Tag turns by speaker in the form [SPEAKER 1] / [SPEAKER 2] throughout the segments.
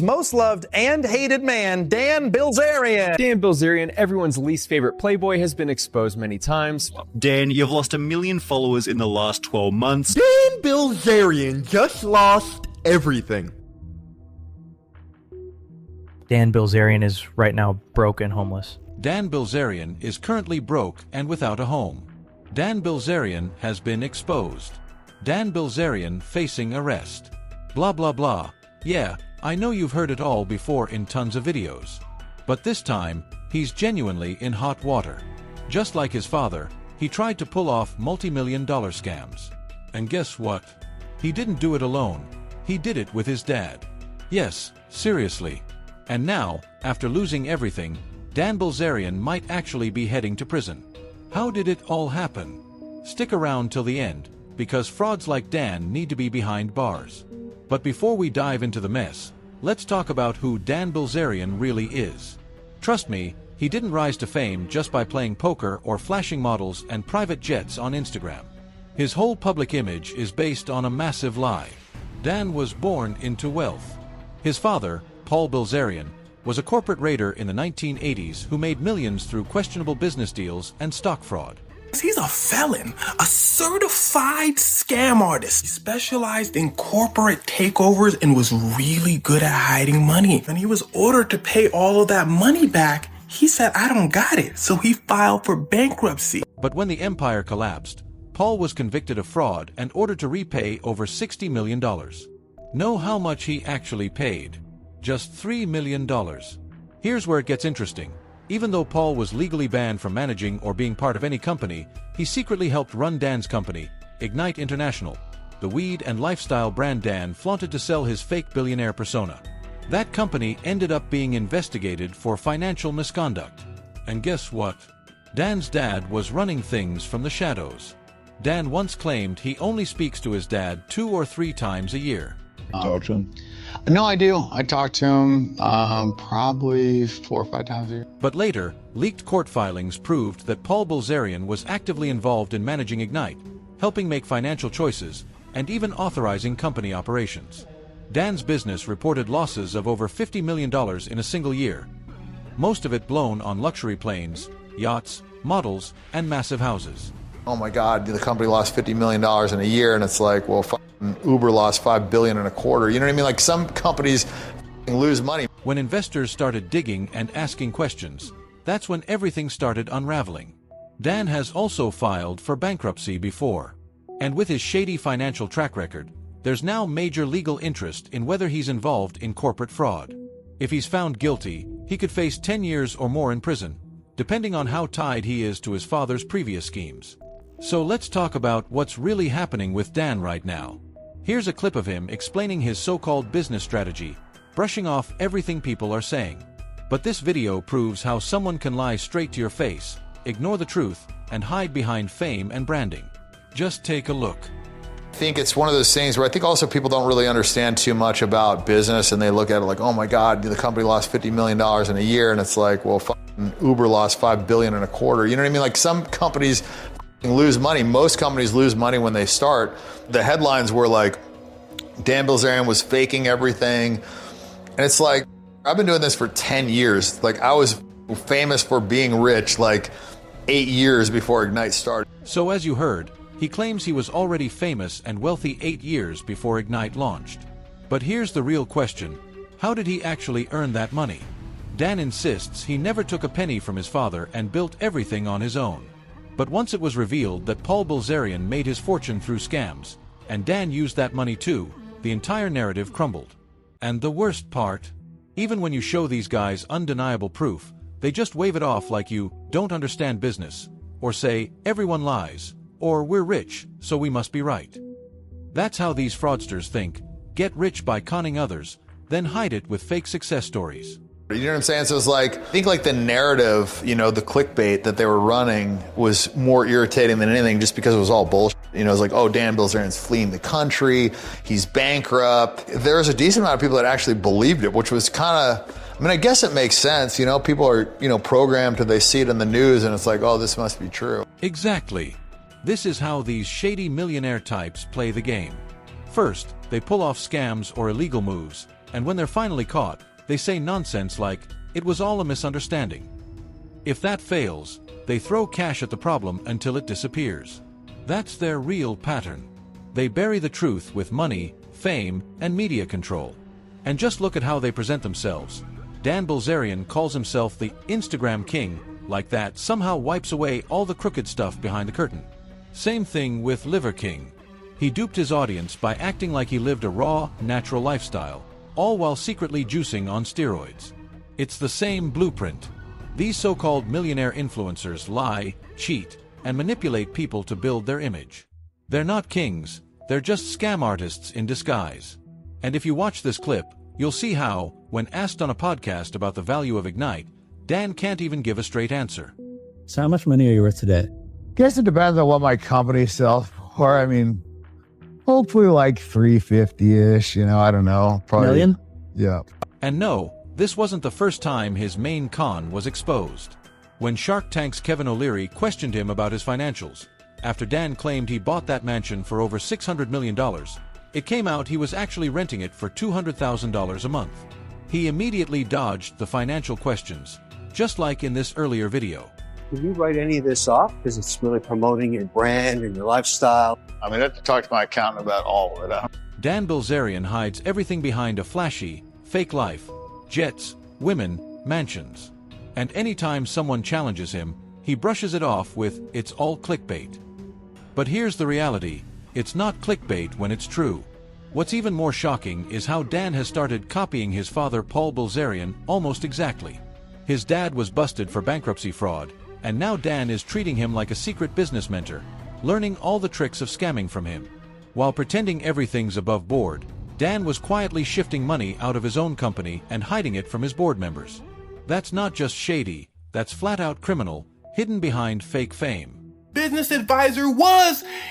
[SPEAKER 1] Most loved and hated man, Dan Bilzerian.
[SPEAKER 2] Dan Bilzerian, everyone's least favorite Playboy, has been exposed many times.
[SPEAKER 3] Dan, you've lost 1 million followers in the last 12 months.
[SPEAKER 4] Dan Bilzerian just lost everything.
[SPEAKER 5] Dan Bilzerian is right now broke and homeless.
[SPEAKER 6] Dan Bilzerian is currently broke and without a home. Dan Bilzerian has been exposed. Dan Bilzerian facing arrest. Blah blah blah. Yeah, I know you've heard it all before in tons of videos. But this time, he's genuinely in hot water. Just like his father, he tried to pull off multi-million-dollar scams. And guess what? He didn't do it alone. He did it with his dad. Yes, seriously. And now, after losing everything, Dan Bilzerian might actually be heading to prison. How did it all happen? Stick around till the end, because frauds like Dan need to be behind bars. But before we dive into the mess, let's talk about who Dan Bilzerian really is. Trust me, he didn't rise to fame just by playing poker or flashing models and private jets on Instagram. His whole public image is based on a massive lie. Dan was born into wealth. His father, Paul Bilzerian, was a corporate raider in the 1980s who made millions through questionable business deals and stock fraud.
[SPEAKER 7] He's a felon, a certified scam artist. He specialized in corporate takeovers and was really good at hiding money. When he was ordered to pay all of that money back, he said, "I don't got it." So he filed for bankruptcy.
[SPEAKER 6] But when the empire collapsed, Paul was convicted of fraud and ordered to repay over $60 million. Know how much he actually paid? Just $3 million. Here's where it gets interesting. Even though Paul was legally banned from managing or being part of any company, he secretly helped run Dan's company, Ignite International, the weed and lifestyle brand Dan flaunted to sell his fake billionaire persona. That company ended up being investigated for financial misconduct. And guess what? Dan's dad was running things from the shadows. Dan once claimed he only speaks to his dad 2 or 3 times a year.
[SPEAKER 8] Talk to him? No, I do. I talk to him probably 4 or 5 times a year.
[SPEAKER 6] But later, leaked court filings proved that Paul Bilzerian was actively involved in managing Ignite, helping make financial choices, and even authorizing company operations. Dan's business reported losses of over $50 million in a single year, most of it blown on luxury planes, yachts, models, and massive houses.
[SPEAKER 9] Oh my God, the company lost $50 million in a year, and it's like, well, Uber lost $5 billion in a quarter. You know what I mean? Like, some companies lose money.
[SPEAKER 6] When investors started digging and asking questions, that's when everything started unraveling. Dan has also filed for bankruptcy before. And with his shady financial track record, there's now major legal interest in whether he's involved in corporate fraud. If he's found guilty, he could face 10 years or more in prison, depending on how tied he is to his father's previous schemes. So let's talk about what's really happening with Dan right now. Here's a clip of him explaining his so-called business strategy, brushing off everything people are saying. But this video proves how someone can lie straight to your face, ignore the truth, and hide behind fame and branding. Just take a look.
[SPEAKER 9] I think it's one of those things where I think also people don't really understand too much about business, and they look at it like, oh my God, the company lost $50 million in a year, and it's like, well, Uber lost $5 billion in a quarter. You know what I mean? Like, some companies lose money. Most companies lose money when they start. The headlines were like, Dan Bilzerian was faking everything. And it's like, I've been doing this for 10 years. Like, I was famous for being rich like 8 years before Ignite started.
[SPEAKER 6] So as you heard, he claims he was already famous and wealthy 8 years before Ignite launched. But here's the real question. How did he actually earn that money? Dan insists he never took a penny from his father and built everything on his own. But once it was revealed that Paul Bilzerian made his fortune through scams, and Dan used that money too, the entire narrative crumbled. And the worst part? Even when you show these guys undeniable proof, they just wave it off like you don't understand business, or say, everyone lies, or we're rich, so we must be right. That's how these fraudsters think: get rich by conning others, then hide it with fake success stories.
[SPEAKER 9] You know what I'm saying? So it's like, I think like the narrative, you know, the clickbait that they were running was more irritating than anything, just because it was all bullshit. You know, it's like, oh, Dan Bilzerian's fleeing the country, he's bankrupt. There was a decent amount of people that actually believed it, which was kind of, I mean, I guess it makes sense. You know, people are, you know, programmed till they see it in the news, and it's like, oh, this must be true.
[SPEAKER 6] Exactly. This is how these shady millionaire types play the game. First, they pull off scams or illegal moves, And when they're finally caught, they say nonsense like, "It was all a misunderstanding." If that fails, they throw cash at the problem until it disappears. That's their real pattern. They bury the truth with money, fame, and media control. And just look at how they present themselves. Dan Bilzerian calls himself the Instagram king, like that somehow wipes away all the crooked stuff behind the curtain. Same thing with Liver King. He duped his audience by acting like he lived a raw, natural lifestyle, all while secretly juicing on steroids. It's the same blueprint. These so-called millionaire influencers lie, cheat, and manipulate people to build their image. They're not kings, they're just scam artists in disguise. And if you watch this clip, you'll see how, when asked on a podcast about the value of Ignite, Dan can't even give a straight answer.
[SPEAKER 10] So how much money are you worth today?
[SPEAKER 11] Guess it depends on what my company sells for. I mean, hopefully like 350-ish, I don't know. Probably.
[SPEAKER 10] Million?
[SPEAKER 11] Yeah.
[SPEAKER 6] And no, this wasn't the first time his main con was exposed. When Shark Tank's Kevin O'Leary questioned him about his financials, after Dan claimed he bought that mansion for over $600 million, it came out he was actually renting it for $200,000 a month. He immediately dodged the financial questions, just like in this earlier video.
[SPEAKER 12] Can you write any of this off? Because it's really promoting your brand and your lifestyle.
[SPEAKER 9] I mean, I have to talk to my accountant about all of it.
[SPEAKER 6] Dan Bilzerian hides everything behind a flashy, fake life, jets, women, mansions. And anytime someone challenges him, he brushes it off with, "It's all clickbait." But here's the reality. It's not clickbait when it's true. What's even more shocking is how Dan has started copying his father Paul Bilzerian almost exactly. His dad was busted for bankruptcy fraud, and now Dan is treating him like a secret business mentor, learning all the tricks of scamming from him. While pretending everything's above board, Dan was quietly shifting money out of his own company and hiding it from his board members. That's not just shady, that's flat-out criminal, hidden behind fake fame.
[SPEAKER 7] Business advisor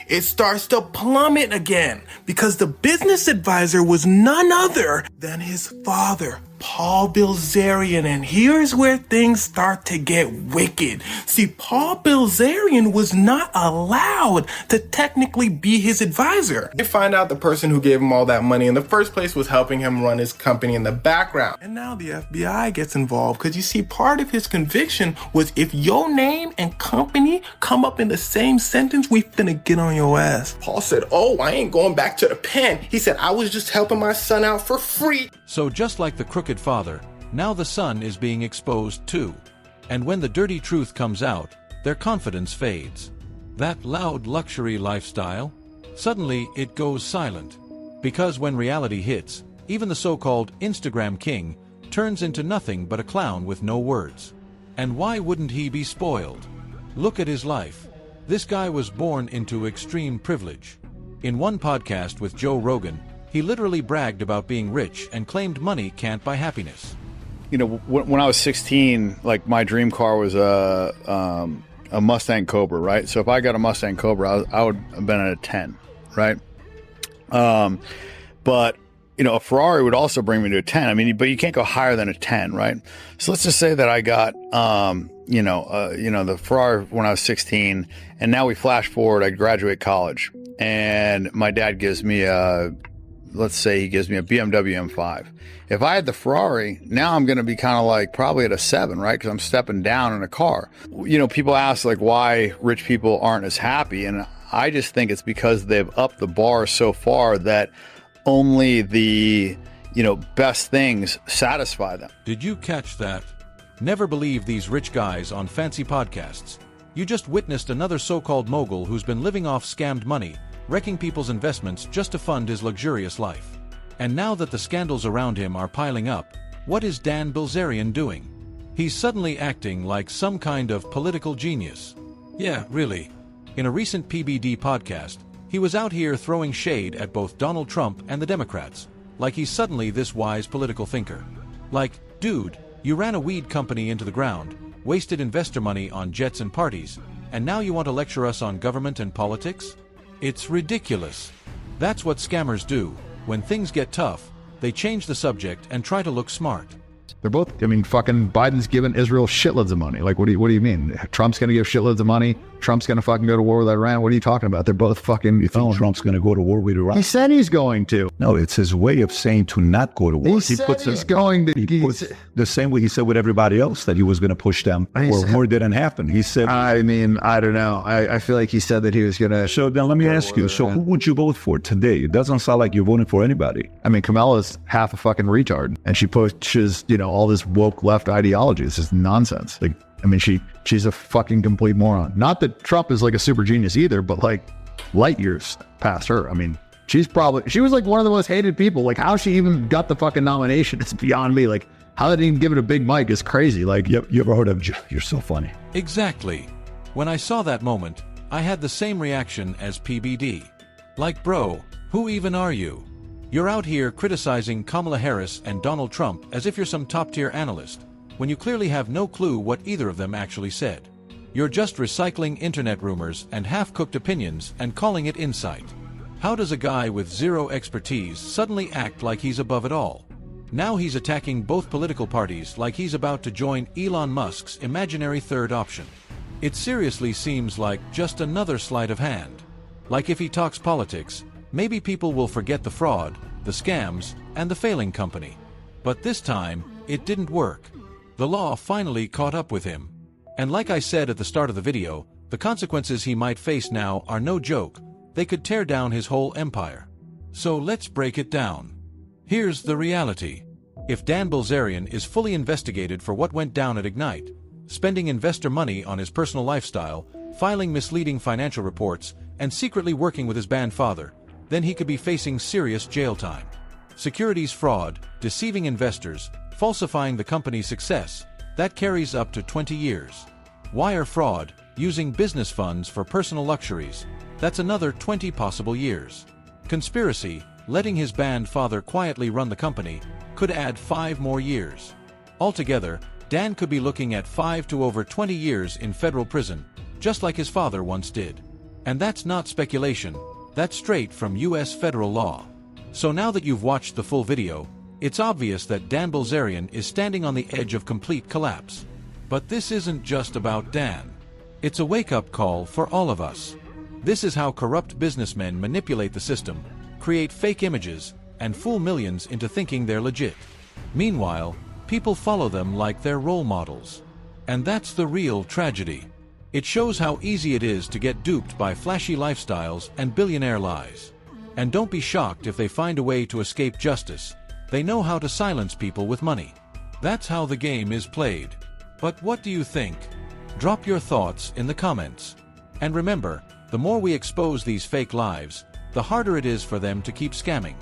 [SPEAKER 7] it starts to plummet again because the business advisor was none other than his father, Paul Bilzerian. And here's where things start to get wicked. See, Paul Bilzerian was not allowed to technically be his advisor. They find out the person who gave him all that money in the first place was helping him run his company in the background. And now the FBI gets involved because you see, part of his conviction was if your name and company come up in the same sentence, we finna get on your ass. Paul said, "Oh, I ain't going back to the pen." He said, "I was just helping my son out for free."
[SPEAKER 6] So just like the crooked father, now the son is being exposed too. And when the dirty truth comes out, their confidence fades. That loud luxury lifestyle, suddenly it goes silent. Because when reality hits, even the so-called Instagram king turns into nothing but a clown with no words. And why wouldn't he be spoiled? Look at his life. This guy was born into extreme privilege. In one podcast with Joe Rogan, he literally bragged about being rich and claimed money can't buy happiness.
[SPEAKER 11] When I was 16, like my dream car was a Mustang Cobra, right? So if I got a Mustang Cobra, I would have been at a 10, right? But a Ferrari would also bring me to a 10. I mean, but you can't go higher than a 10, right? So let's just say that I got, the Ferrari when I was 16, and now we flash forward, I graduate college, and my dad gives me let's say he gives me a BMW M5. If I had the Ferrari, now I'm going to be kind of like probably at a 7, right? Because I'm stepping down in a car. People ask like why rich people aren't as happy. And I just think it's because they've upped the bar so far that only the, best things satisfy them.
[SPEAKER 6] Did you catch that? Never believe these rich guys on fancy podcasts. You just witnessed another so-called mogul who's been living off scammed money, wrecking people's investments just to fund his luxurious life. And now that the scandals around him are piling up, what is Dan Bilzerian doing? He's suddenly acting like some kind of political genius. Yeah, really. In a recent PBD podcast, he was out here throwing shade at both Donald Trump and the Democrats, like he's suddenly this wise political thinker. Like, dude, you ran a weed company into the ground, wasted investor money on jets and parties, and now you want to lecture us on government and politics? It's ridiculous. That's what scammers do. When things get tough, they change the subject and try to look smart.
[SPEAKER 13] They're both, I mean, fucking Biden's giving Israel shitloads of money. Like, what do you mean? Trump's going to give shitloads of money. Trump's going to fucking go to war with Iran. What are you talking about? They're both fucking...
[SPEAKER 14] You think Trump's going to go to war with Iran?
[SPEAKER 13] He said he's going to.
[SPEAKER 14] No, it's his way of saying to not go to war.
[SPEAKER 13] He puts going to...
[SPEAKER 14] He puts the same way he said with everybody else that he was going to push them, or war didn't happen. He said...
[SPEAKER 13] I mean, I don't know. I feel like he said that he was going to...
[SPEAKER 14] So then let me ask you, so who would you vote for today? It doesn't sound like you're voting for anybody.
[SPEAKER 13] I mean, Kamala's half a fucking retard, and she pushes, you know, all this woke left ideology. This is nonsense. Like, I mean, she's a fucking complete moron. Not that Trump is like a super genius either, but like light years past her. I mean, she was like one of the most hated people. Like, how she even got the fucking nomination is beyond me. Like, how they didn't even give it a big mic is crazy. Like,
[SPEAKER 14] you ever heard of You're so funny?
[SPEAKER 6] Exactly. When I saw that moment, I had the same reaction as PBD. Like, bro, who even are you? You're out here criticizing Kamala Harris and Donald Trump as if you're some top-tier analyst, when you clearly have no clue what either of them actually said. You're just recycling internet rumors and half-cooked opinions and calling it insight. How does a guy with zero expertise suddenly act like he's above it all? Now he's attacking both political parties like he's about to join Elon Musk's imaginary third option. It seriously seems like just another sleight of hand. Like if he talks politics, maybe people will forget the fraud, the scams, and the failing company. But this time, it didn't work. The law finally caught up with him. And like I said at the start of the video, the consequences he might face now are no joke. They could tear down his whole empire. So let's break it down. Here's the reality. If Dan Bilzerian is fully investigated for what went down at Ignite, spending investor money on his personal lifestyle, filing misleading financial reports, and secretly working with his banned father, then he could be facing serious jail time. Securities fraud, deceiving investors, falsifying the company's success, that carries up to 20 years. Wire fraud, using business funds for personal luxuries, that's another 20 possible years. Conspiracy, letting his banned father quietly run the company, could add 5 more years. Altogether, Dan could be looking at 5 to over 20 years in federal prison, just like his father once did. And that's not speculation, that's straight from US federal law. So now that you've watched the full video, it's obvious that Dan Bilzerian is standing on the edge of complete collapse. But this isn't just about Dan. It's a wake-up call for all of us. This is how corrupt businessmen manipulate the system, create fake images, and fool millions into thinking they're legit. Meanwhile, people follow them like they're role models. And that's the real tragedy. It shows how easy it is to get duped by flashy lifestyles and billionaire lies. And don't be shocked if they find a way to escape justice. They know how to silence people with money. That's how the game is played. But what do you think? Drop your thoughts in the comments. And remember, the more we expose these fake lives, the harder it is for them to keep scamming.